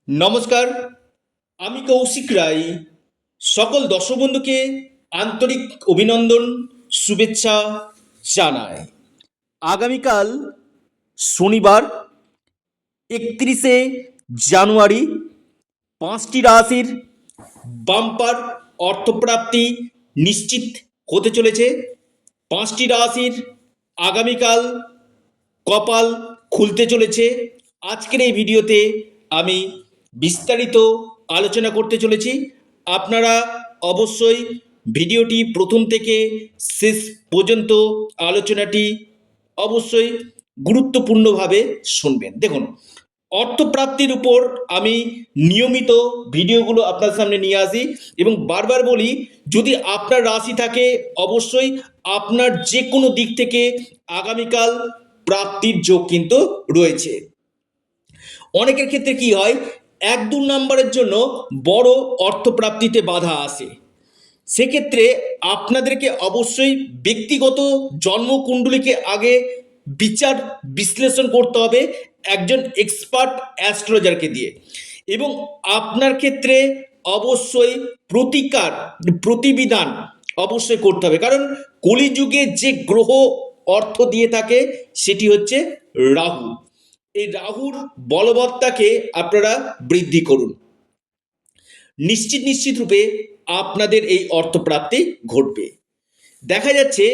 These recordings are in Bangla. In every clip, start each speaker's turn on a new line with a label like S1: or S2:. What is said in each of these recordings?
S1: নমস্কার, আমি কৌশিক রায়। সকল দর্শক বন্ধুকে আন্তরিক অভিনন্দন, শুভেচ্ছা জানাই। আগামীকাল শনিবার 31শে জানুয়ারি 5টি রাশির বাম্পার অর্থপ্রাপ্তি নিশ্চিত হতে চলেছে। 5টি রাশির আগামীকাল কপাল খুলতে চলেছে। আজকের এই ভিডিওতে আমি বিস্তারিত আলোচনা করতে চলেছি। আপনারা অবশ্যই ভিডিওটি প্রথম থেকে শেষ পর্যন্ত আলোচনাটি অবশ্যই গুরুত্বপূর্ণভাবে শুনবেন। দেখুন, অর্থপ্রাপ্তির উপর আমি নিয়মিত ভিডিওগুলো আপনার সামনে নিয়ে আসি এবং বারবার বলি, যদি আপনার রাশি থাকে অবশ্যই আপনার যে কোনো দিক থেকে আগামীকাল প্রাপ্তির যোগ কিন্তু রয়েছে। অনেকের ক্ষেত্রে কি হয়, 1-2 নাম্বারের জন্য বড় অর্থপ্রাপ্তিতে বাধা আসে। সেক্ষেত্রে আপনাদেরকে অবশ্যই ব্যক্তিগত জন্মকুণ্ডলীকে আগে বিচার বিশ্লেষণ করতে হবে একজন এক্সপার্ট অ্যাস্ট্রোলজারকে দিয়ে, এবং আপনার ক্ষেত্রে অবশ্যই প্রতিবিধান অবশ্যই করতে হবে। কারণ কলিযুগে যে গ্রহ অর্থ দিয়ে থাকে সেটি হচ্ছে রাহু। এই রাহুর বলবত্তাকে আপনারা বৃদ্ধি করুন। নিশ্চিত রূপে আপনাদের এই অর্থপ্রাপ্তি ঘটবে। দেখা যাচ্ছে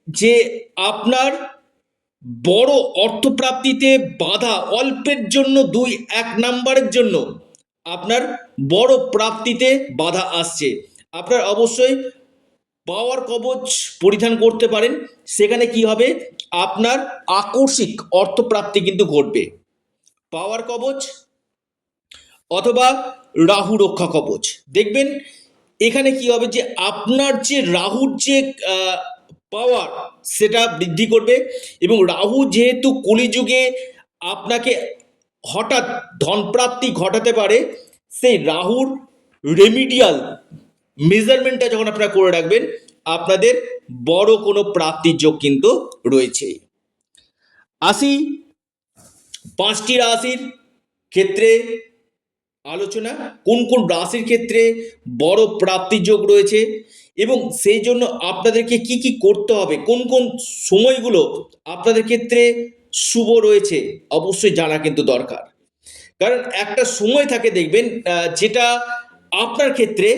S1: যে আপনার বড় অর্থপ্রাপ্তিতে বাধা অল্পের জন্য 2-1 নাম্বারের জন্য আপনার বড় প্রাপ্তিতে বাধা আসছে। আপনার অবশ্যই পাওয়ার কবচ পরিধান করতে পারেন। সেখানে কি হবে, আপনার আকস্মিক অর্থপ্রাপ্তি কিন্তু ঘটবে। পাওয়ার কবচ অথবা রাহু রক্ষা কবচ, দেখবেন এখানে কি হবে যে আপনার যে রাহুর যে পাওয়ার সেটা বৃদ্ধি করবে, এবং রাহু যেহেতু কলিযুগে আপনাকে হঠাৎ ধনপ্রাপ্তি ঘটাতে পারে, সেই রাহুর রেমিডিয়াল মেজারমেন্টটা যখন আপনারা করে রাখবেন আপনাদের বড় কোনো প্রাপ্তির যোগ কিন্তু রয়েছে। আসি 5টি রাশির ক্ষেত্রে আলোচনা, কোন কোন রাশির ক্ষেত্রে বড় প্রাপ্তি যোগ রয়েছে এবং সেই জন্য আপনাদেরকে কি কি করতে হবে, কোন কোন সময়গুলো আপনাদের ক্ষেত্রে শুভ রয়েছে অবশ্যই জানা কিন্তু দরকার। কারণ একটা সময় থাকে দেখবেন যেটা আপনার ক্ষেত্রে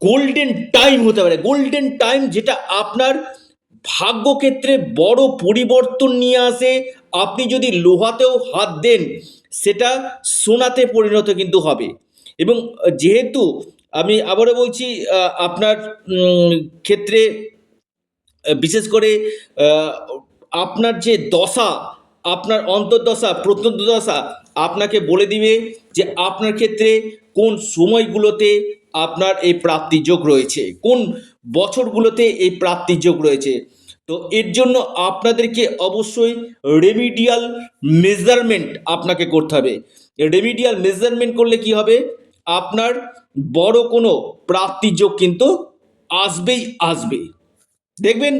S1: গোল্ডেন টাইম হতে পারে, গোল্ডেন টাইম যেটা আপনার ভাগ্যক্ষেত্রে বড় পরিবর্তন নিয়ে আসে। আপনি যদি লোহাতেও হাত দেন সেটা সোনাতে পরিণত কিন্তু হবে। এবং যেহেতু আমি আবারও বলছি, আপনার ক্ষেত্রে বিশেষ করে আপনার যে দশা, আপনার অন্তর্দশা প্রত্যন্তদশা আপনাকে বলে দিবে যে আপনার ক্ষেত্রে কোন সময়গুলোতে আপনার এই প্রাপ্তি যোগ রয়েছে, কোন বছরগুলোতে এই প্রাপ্তি যোগ রয়েছে। তো এর জন্য আপনাদেরকে অবশ্যই রেমিডিয়াল মেজারমেন্ট আপনাকে করতে হবে। রেমিডিয়াল মেজারমেন্ট করলে কি হবে, আপনার বড় কোনো প্রাপ্তি যোগ কিন্তু আসবেই আসবে। দেখবেন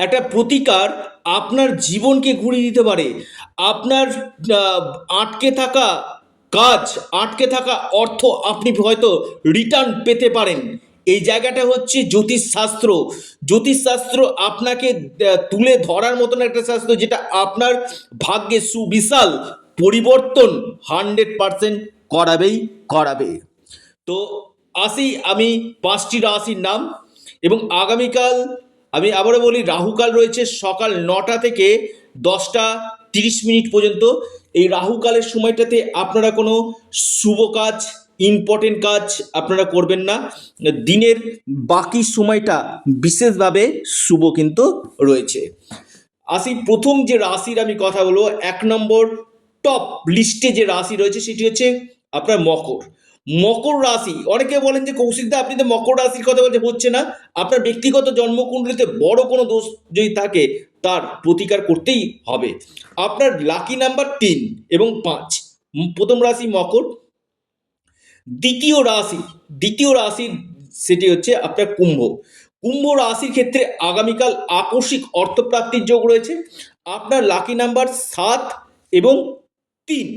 S1: একটা প্রতিকার আপনার জীবনকে ঘুরিয়ে দিতে পারে। আপনার আটকে থাকা কাজ, আটকে থাকা অর্থ আপনি হয়তো রিটার্ন পেতে পারেন। এই জায়গাটা হচ্ছে জ্যোতিষশাস্ত্র। জ্যোতিষশাস্ত্র আপনাকে তুলে ধরার মতন একটা শাস্ত্র, যেটা আপনার ভাগ্যে সুবিশাল পরিবর্তন 100% করাবে। তো আসি আমি 5টি রাশির নাম, এবং আগামীকাল আমি আবারও বলি রাহুকাল রয়েছে সকাল 9টা থেকে 10টা 30 মিনিট পর্যন্ত। এই রাহুকালের সময়টাতে আপনারা কোনো শুভ কাজ, ইম্পর্টেন্ট কাজ আপনারা করবেন না। দিনের বাকি সময়টা বিশেষভাবে শুভ কিন্তু রয়েছে। আসি প্রথম যে রাশির আমি কথা বলবো, 1 নম্বর টপ লিস্টে যে রাশি রয়েছে সেটি হচ্ছে আপনার মকর রাশি। অনেকে বলেন যে কৌশিকদা আপনি তো মকর রাশির কথা বলতে হচ্ছে না। আপনার ব্যক্তিগত জন্মকুণ্ডলিতে বড় কোনো দোষ যদি থাকে তার প্রতিকার করতেই হবে। আপনার লাকি নাম্বার 3 এবং 5। প্রথম রাশি মকর। দ্বিতীয় রাশি সেটি হচ্ছে আপনার কুম্ভ রাশির ক্ষেত্রে আগামীকাল আকস্মিক অর্থপ্রাপ্তির যোগ রয়েছে। আপনার লাকি নাম্বার 7 এবং 3।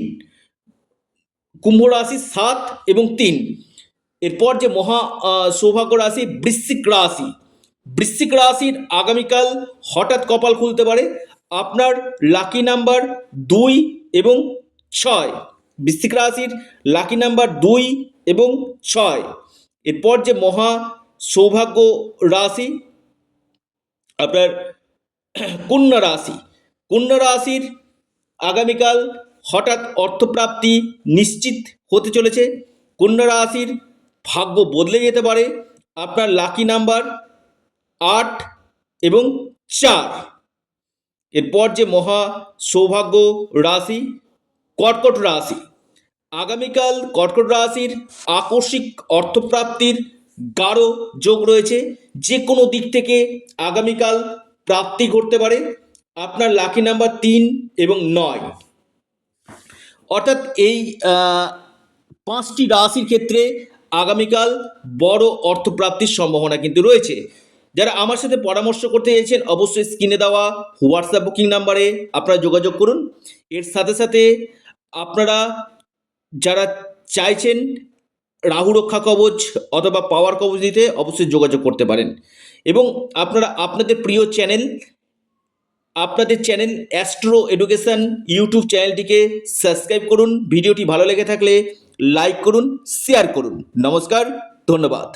S1: কুম্ভ রাশি 7 এবং 3। এরপর যে মহা সৌভাগ্য রাশি বৃশ্চিক রাশি। বৃশ্চিক রাশির আগামীকাল হঠাৎ কপাল খুলতে পারে। আপনার লাকি নাম্বার 2 এবং 6। বৃশ্চিক রাশির লাকি নাম্বার 2 এবং 6। এরপর যে মহা সৌভাগ্য রাশি আপনার কন্যা রাশি। কন্যা রাশির আগামীকাল হঠাৎ অর্থপ্রাপ্তি নিশ্চিত হতে চলেছে। কন্যা রাশির ভাগ্য বদলে যেতে পারে। আপনার লাকি নাম্বার 8 এবং 4। এরপর যে মহা সৌভাগ্য রাশি কর্কট রাশি। আগামীকাল কর্কট রাশির আকস্মিক অর্থপ্রাপ্তির গাঢ় যোগ রয়েছে। যে কোনো দিক থেকে আগামীকাল প্রাপ্তি ঘটতে পারে। আপনার লাকি নাম্বার 3 এবং 9। অর্থাৎ এই 5টি রাশির ক্ষেত্রে আগামীকাল বড় অর্থপ্রাপ্তির সম্ভাবনা কিন্তু রয়েছে। যারা আমার সাথে পরামর্শ করতে চাইছেন অবশ্যই স্ক্রিনে দেওয়া হোয়াটসঅ্যাপ বুকিং নাম্বারে আপনারা যোগাযোগ করুন। এর সাথে সাথে আপনারা যারা চাইছেন রাহু রক্ষা কবচ অথবা পাওয়ার কবচ নিতে অবশ্যই যোগাযোগ করতে পারেন। এবং আপনারা আপনাদের প্রিয় চ্যানেল অ্যাস্ট্রো এডুকেশন ইউটিউব চ্যানেলটিকে সাবস্ক্রাইব করুন। ভিডিওটি ভালো লেগে থাকলে লাইক করুন, শেয়ার করুন। নমস্কার, ধন্যবাদ।